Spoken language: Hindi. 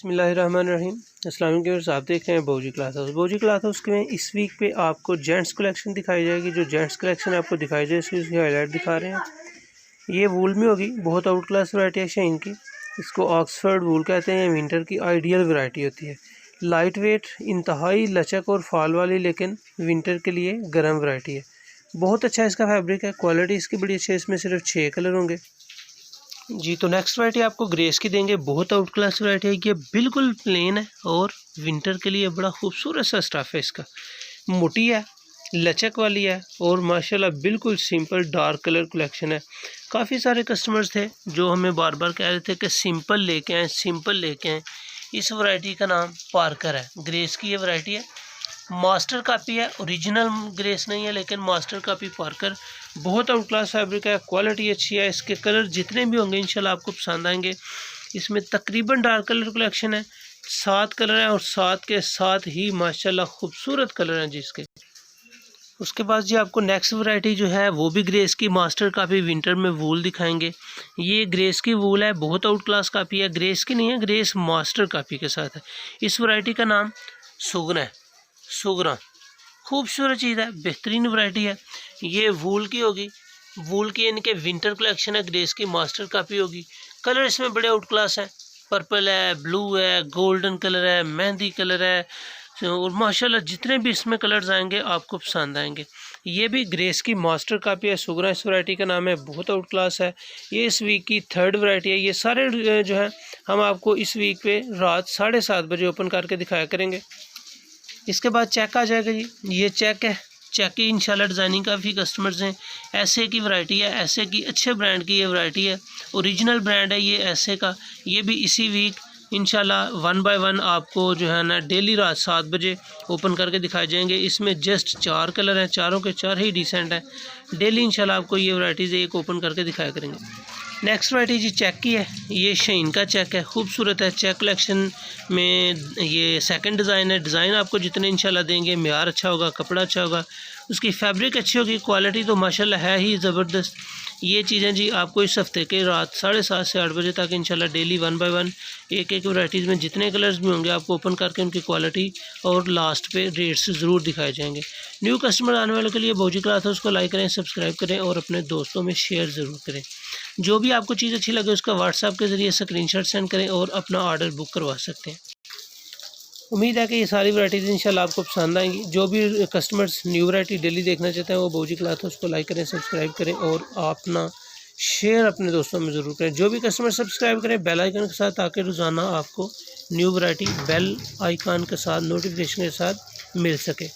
बिस्मिल्लाहिर्रहमानिर्रहीम। अस्सलाम वालेकुम। आप देख रहे हैं बोजी क्लाथ हाउस। बोजी क्लाथ हाउस में इस वीक पे आपको जेंट्स कलेक्शन दिखाई जाएगी। जो जेंट्स कलेक्शन आपको दिखाई जाएगी इसकी हाईलाइट दिखा रहे हैं। ये वूल में होगी, बहुत आउट क्लास वैरायटी है शाइन की। इसको ऑक्सफर्ड वूल कहते हैं। विंटर की आइडियल वैरायटी होती है। लाइट वेट, इंतहाई लचक और फॉल वाली, लेकिन विंटर के लिए गर्म वैरायटी है। बहुत अच्छा इसका फैब्रिक है, क्वालिटी इसकी बड़ी अच्छी है। इसमें सिर्फ 6 कलर होंगे जी। तो नेक्स्ट वैरायटी आपको ग्रेस की देंगे। बहुत आउट क्लास वैरायटी है। ये बिल्कुल प्लेन है और विंटर के लिए बड़ा खूबसूरत सा स्टफ़ है। इसका मोटी है, लचक वाली है और माशाल्लाह बिल्कुल सिंपल डार्क कलर कलेक्शन है। काफ़ी सारे कस्टमर्स थे जो हमें बार बार कह रहे थे कि सिंपल लेके आएँ, सिंपल लेके आएँ। इस वैरायटी का नाम पार्कर है। ग्रेस की ये वैरायटी है, मास्टर कापी है, ओरिजिनल ग्रेस नहीं है लेकिन मास्टर कापी पार्कर। बहुत आउट क्लास फैब्रिक है, क्वालिटी अच्छी है। इसके कलर जितने भी होंगे इंशाल्लाह आपको पसंद आएंगे। इसमें तकरीबन डार्क कलर कलेक्शन है, 7 कलर हैं और 7 के साथ ही माशाल्लाह खूबसूरत कलर हैं जिसके। उसके बाद जी आपको नेक्स्ट वैरायटी जो है वो भी ग्रेस की मास्टर कापी विंटर में वूल दिखाएंगे। ये ग्रेस की वूल है, बहुत आउट क्लास कापी है। ग्रेस की नहीं है, ग्रेस मास्टर कापी के साथ है। इस वैरायटी का नाम सुगना है। सुगरा खूबसूरत चीज़ है, बेहतरीन वैरायटी है। ये वूल की होगी, वूल की इनके विंटर कलेक्शन है। ग्रेस की मास्टर कापी होगी। कलर इसमें बड़े आउट क्लास है, पर्पल है, ब्लू है, गोल्डन कलर है, मेहंदी कलर है और माशाल्लाह जितने भी इसमें कलर्स आएंगे आपको पसंद आएंगे। ये भी ग्रेस की मास्टर कापी है। सुगरा इस वैरायटी का नाम है, बहुत आउट क्लास है। ये इस वीक की 3rd वैरायटी है। ये सारे जो है हम आपको इस वीक पे रात 7:30 बजे ओपन करके दिखाया करेंगे। इसके बाद चेक आ जाएगा जी। ये चेक है, चेक की इंशाल्लाह डिज़ाइनिंग काफ़ी कस्टमर्स हैं। ऐसे की वैरायटी है, ऐसे की अच्छे ब्रांड की ये वैरायटी है। ओरिजिनल ब्रांड है ये ऐसे का। ये भी इसी वीक इंशाल्लाह 1 बाय 1 आपको जो है ना डेली रात 7 बजे ओपन करके दिखाए जाएंगे। इसमें जस्ट 4 कलर हैं, चारों के 4 ही डिसेंट हैं। डेली इंशाल्लाह आपको ये वैरायटीज़ एक ओपन करके दिखाया करेंगे। नेक्स्ट वैरायटी जी चेक की है। ये शाइन का चेक है, खूबसूरत है। चेक कलेक्शन में ये सेकंड डिज़ाइन है। डिज़ाइन आपको जितने इंशाल्लाह देंगे, म्यार अच्छा होगा, कपड़ा अच्छा होगा, उसकी फैब्रिक अच्छी होगी, क्वालिटी तो माशाल्लाह है ही ज़बरदस्त। ये चीज़ें जी आपको इस हफ्ते के रात 7:30 से 8 बजे तक इंशाल्लाह डेली 1 बाय 1 एक वैरायटीज़ में जितने कलर्स भी होंगे आपको ओपन करके उनकी क्वालिटी और लास्ट पे रेट्स ज़रूर दिखाए जाएंगे। न्यू कस्टमर आने वालों के लिए बोजी क्लाथ हाउस को लाइक करें, सब्सक्राइब करें और अपने दोस्तों में शेयर ज़रूर करें। जो भी आपको चीज़ अच्छी लगे उसका व्हाट्सएप के ज़रिए स्क्रीनशॉट सेंड करें और अपना ऑर्डर बुक करवा सकते हैं। उम्मीद है कि ये सारी वैरायटीज़ इंशाल्लाह आपको पसंद आएंगी। जो भी कस्टमर्स न्यू वैरायटी डेली देखना चाहते हैं वो बोजी क्लाथ हाउस को लाइक करें, सब्सक्राइब करें और अपना शेयर अपने दोस्तों में ज़रूर करें। जो भी कस्टमर सब्सक्राइब करें बेल आइकन के साथ, ताकि रोज़ाना आपको न्यू वैरायटी बेल आइकन के साथ नोटिफिकेशन के साथ मिल सके।